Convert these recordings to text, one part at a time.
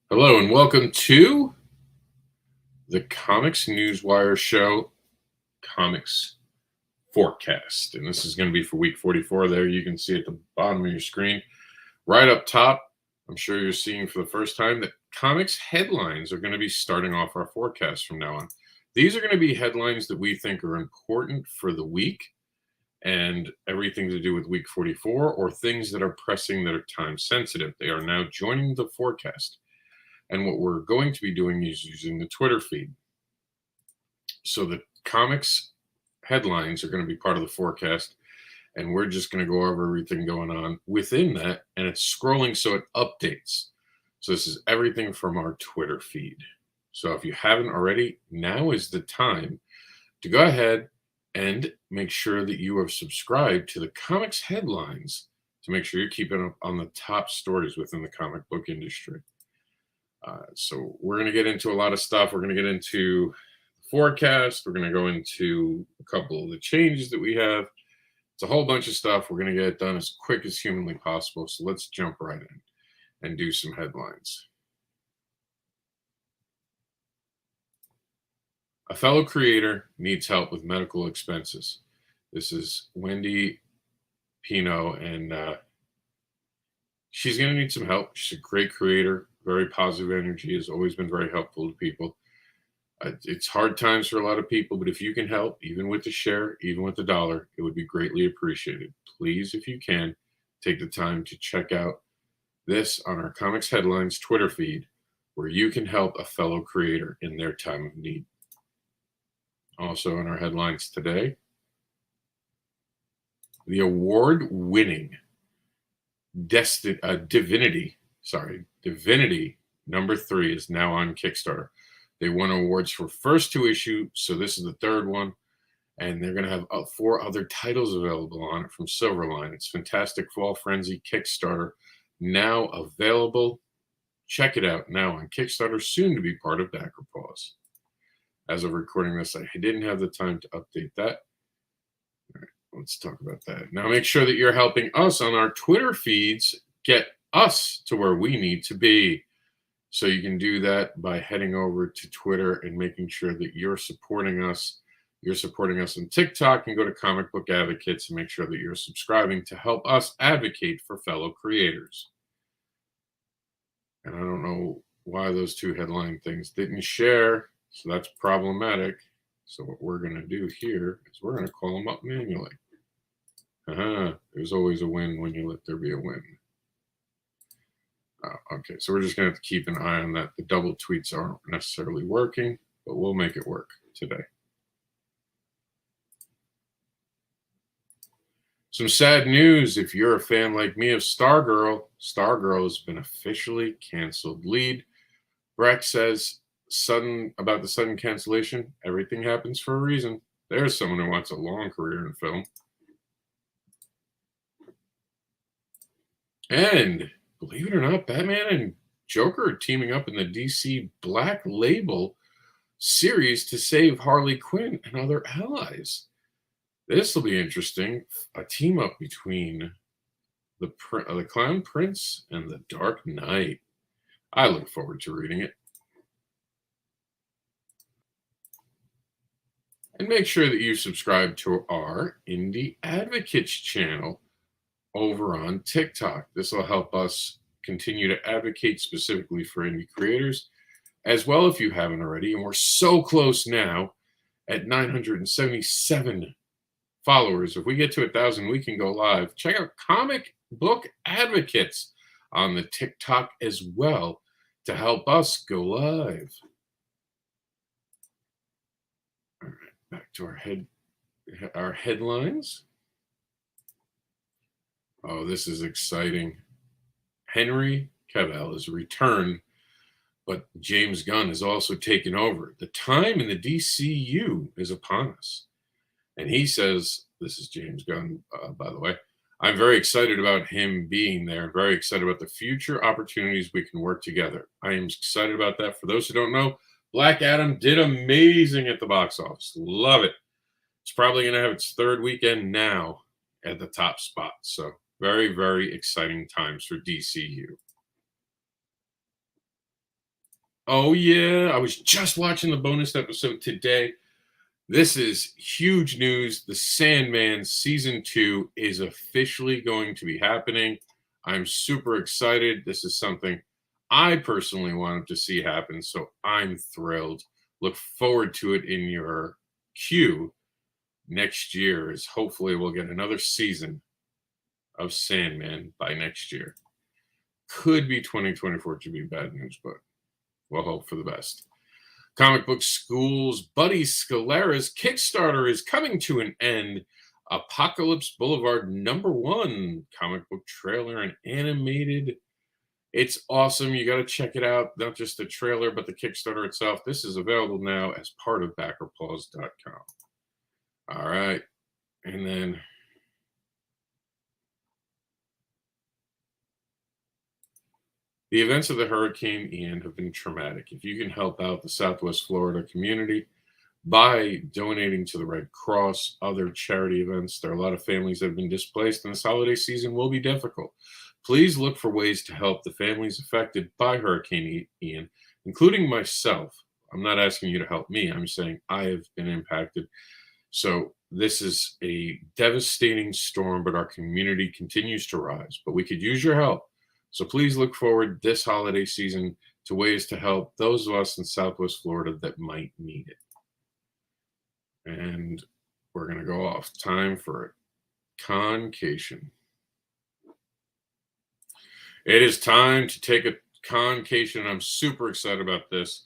Hello and welcome to the Comics Newswire show, Comics Forecast. And this is going to be for week 44. There you can see at the bottom of your screen, right up top, I'm sure you're seeing for the first time that comics headlines are going to be starting off our forecast from now on. These are going to be headlines that we think are important for the week and everything to do with week 44 or things that are pressing that are time sensitive. They are now joining the forecast. And what we're going to be doing is using the Twitter feed. So the comics headlines are going to be part of the forecast, and we're just going to go over everything going on within that, and it's scrolling so it updates. So this is everything from our Twitter feed. So if you haven't already, now is the time to go ahead and make sure that you have subscribed to the comics headlines to make sure you're keeping up on the top stories within the comic book industry. So we're going to get into a lot of stuff. We're going to get into the forecast. We're going to go into a couple of the changes that we have. It's a whole bunch of stuff. We're going to get it done as quick as humanly possible. So let's jump right in and do some headlines. A fellow creator needs help with medical expenses. This is Wendy Pino, and she's going to need some help. She's a great creator. Very positive energy, has always been very helpful to people. It's hard times for a lot of people, but if you can help, even with the share, even with the dollar, it would be greatly appreciated. Please, if you can, take the time to check out this on our Comics Headlines Twitter feed, where you can help a fellow creator in their time of need. Also in our headlines today, the award-winning Divinity #3 is now on Kickstarter. They won awards for first 2 issues, so this is the third one, and they're going to have 4 other titles available on it from Silverline. It's Fantastic Fall Frenzy Kickstarter, now available. Check it out now on Kickstarter, soon to be part of Backer Paws. As of recording this, I didn't have the time to update that. All right, let's talk about that. Now make sure that you're helping us on our Twitter feeds get us to where we need to be. So you can do that by heading over to Twitter and making sure that you're supporting us. You're supporting us on TikTok, and go to Comic Book Advocates and make sure that you're subscribing to help us advocate for fellow creators. And I don't know why those 2 headline things didn't share, so that's problematic. So what we're going to do here is we're going to call them up manually. There's always a win when you let there be a win. Okay, so we're just going to have to keep an eye on that. The double tweets aren't necessarily working, but we'll make it work today. Some sad news if you're a fan like me of Stargirl. Stargirl has been officially canceled. Lead Breck says about the sudden cancellation. Everything happens for a reason. There's someone who wants a long career in film. And believe it or not, Batman and Joker are teaming up in the DC Black Label series to save Harley Quinn and other allies. This will be interesting. A team up between the Clown Prince and the Dark Knight. I look forward to reading it. And make sure that you subscribe to our Indie Advocates channel over on TikTok. This will help us continue to advocate specifically for indie creators as well, if you haven't already. And we're so close now at 977 followers. If we get to 1,000, we can go live. Check out Comic Book Advocates on the TikTok as well to help us go live. All right, back to our headlines. Oh, this is exciting. Henry Cavill has returned, but James Gunn has also taken over. The time in the DCU is upon us. And he says, this is James Gunn, by the way, I'm very excited about him being there, very excited about the future opportunities we can work together. I am excited about that. For those who don't know, Black Adam did amazing at the box office. Love it. It's probably going to have its 3rd weekend now at the top spot. So very, very exciting times for DCU. Oh, yeah. I was just watching the bonus episode today. This is huge news. The Sandman season 2 is officially going to be happening. I'm super excited. This is something I personally wanted to see happen, so I'm thrilled. Look forward to it in your queue next year, as hopefully we'll get another season of Sandman by next year. Could be 2024 to be bad news, but we'll hope for the best. Comic Book School's Buddy Scalera's Kickstarter is coming to an end. Apocalypse Boulevard #1 comic book trailer and animated. It's awesome. You got to check it out. Not just the trailer, but the Kickstarter itself. This is available now as part of backerpaws.com. All right. And then the events of the Hurricane Ian have been traumatic. If you can help out the Southwest Florida community by donating to the Red Cross, other charity events, there are a lot of families that have been displaced, and this holiday season will be difficult. Please look for ways to help the families affected by Hurricane Ian, including myself. I'm not asking you to help me. I'm saying I have been impacted. So this is a devastating storm, but our community continues to rise. But we could use your help. So please look forward this holiday season to ways to help those of us in Southwest Florida that might need it. And we're going to go off. Time for CON-Cation. It is time to take a CON-Cation. I'm super excited about this.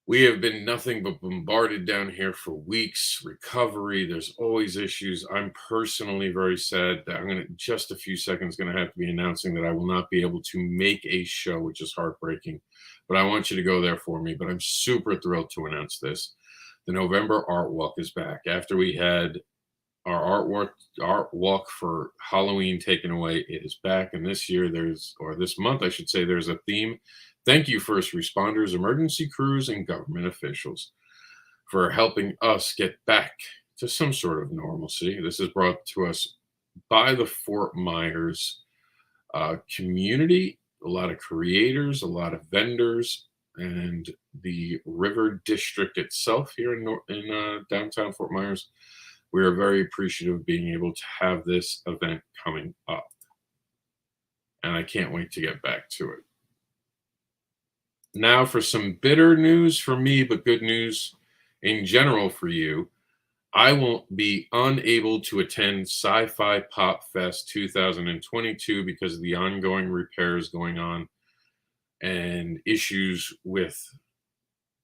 We have been nothing but bombarded down here for weeks. Recovery, there's always issues. I'm personally very sad that I'm going to, just a few seconds, going to have to be announcing that I will not be able to make a show, which is heartbreaking. But I want you to go there for me. But I'm super thrilled to announce this. The November Art Walk is back. After we had our art walk for Halloween taken away, it is back. And this year this month, I should say, there's a theme. Thank you, first responders, emergency crews, and government officials for helping us get back to some sort of normalcy. This is brought to us by the Fort Myers community, a lot of creators, a lot of vendors, and the River District itself here in downtown Fort Myers. We are very appreciative of being able to have this event coming up. And I can't wait to get back to it. Now for some bitter news for me, but good news in general for you. I will be unable to attend SciFi Pop Fest 2022 because of the ongoing repairs going on and issues with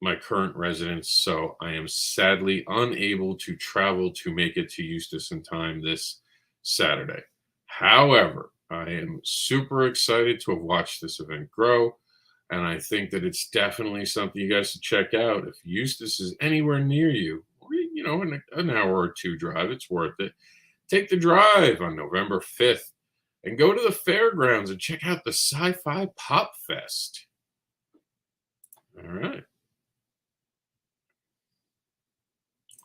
my current residence. So I am sadly unable to travel to make it to Eustis in time this Saturday. However, I am super excited to have watched this event grow. And I think that it's definitely something you guys should check out. If Eustis is anywhere near you, or, an hour or two drive, it's worth it. Take the drive on November 5th and go to the fairgrounds and check out the SciFi Pop Fest. All right.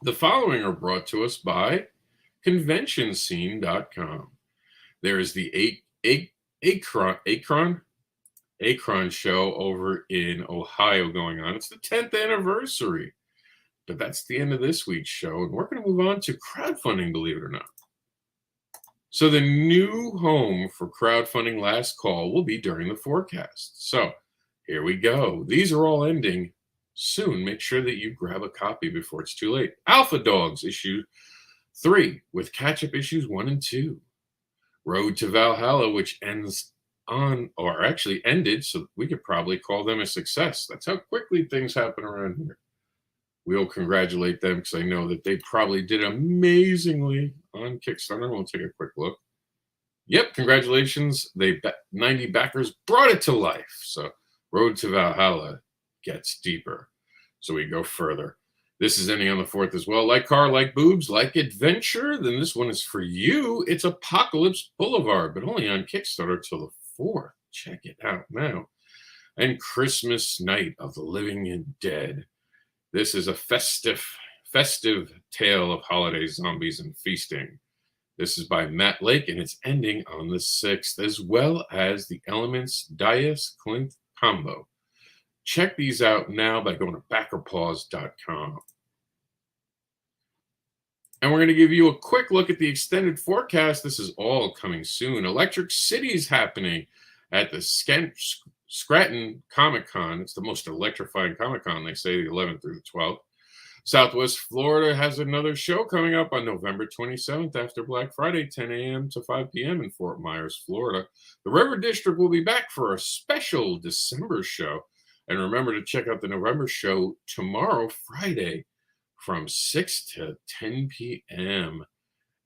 The following are brought to us by ConventionScene.com. There is the Akron show over in Ohio going on. It's the 10th anniversary. But that's the end of this week's show. And we're going to move on to crowdfunding, believe it or not. So the new home for crowdfunding last call will be during the forecast. So here we go. These are all ending soon. Make sure that you grab a copy before it's too late. Alpha Dogs issue 3 with catch-up issues 1 and 2. Road to Valhalla, which ends on, or actually ended, so we could probably call them a success. That's how quickly things happen around here. We'll congratulate them because I know that they probably did amazingly on Kickstarter. We'll take a quick look. Yep, congratulations. 90 backers brought it to life. So Road to Valhalla gets deeper. So we go further. This is ending on the 4th as well. Like car, like boobs, like adventure, then this one is for you. It's Apocalypse Boulevard, but only on Kickstarter till the 4th. Check it out now. And Christmas Night of the Living and Dead. This is a festive tale of holiday zombies and feasting. This is by Matt Lake, and it's ending on the 6th, as well as the Elements Dias Clint combo. Check these out now by going to backerpaws.com. And we're going to give you a quick look at the extended forecast. This is all coming soon. Electric City's happening at the Scranton Comic-Con. It's the most electrifying Comic-Con, they say, the 11th through the 12th. Southwest Florida has another show coming up on November 27th after Black Friday, 10 a.m. to 5 p.m. in Fort Myers, Florida. The River District will be back for a special December show. And remember to check out the November show tomorrow, Friday, from 6 to 10 p.m.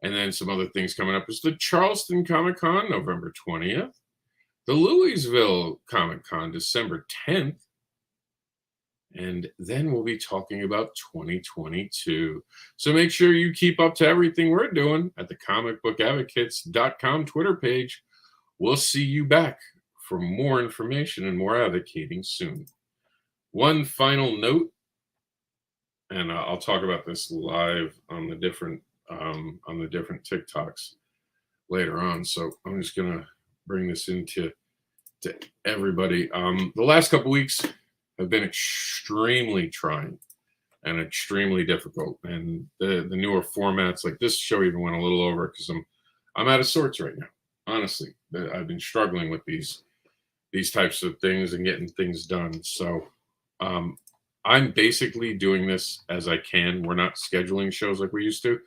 And then some other things coming up is the Charleston Comic-Con, November 20th. The Louisville Comic-Con, December 10th. And then we'll be talking about 2022. So make sure you keep up to everything we're doing at the comicbookadvocates.com Twitter page. We'll see you back for more information and more advocating soon. One final note, and I'll talk about this live on the different TikToks later on. So I'm just gonna bring this into everybody. The last couple weeks have been extremely trying and extremely difficult, and the newer formats like this show even went a little over because I'm out of sorts right now. Honestly, I've been struggling with these types of things and getting things done. So I'm basically doing this as I can. We're not scheduling shows like we used to.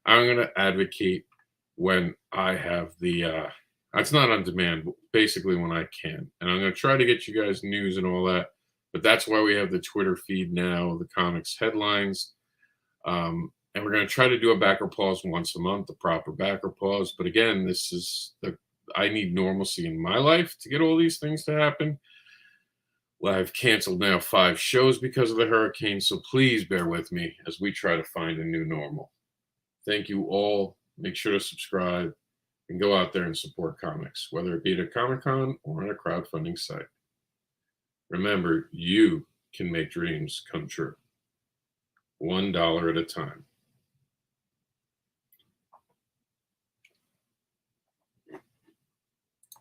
I'm going to advocate when I have the it's not on demand, but basically when I can. And I'm going to try to get you guys news and all that. But that's why we have the Twitter feed now, the comics headlines. And we're going to try to do a backer pause once a month, the proper backer pause. But again, I need normalcy in my life to get all these things to happen. Well, I've canceled now 5 shows because of the hurricane. So please bear with me as we try to find a new normal. Thank you all. Make sure to subscribe and go out there and support comics, whether it be at a Comic-Con or on a crowdfunding site. Remember, you can make dreams come true. $1 at a time.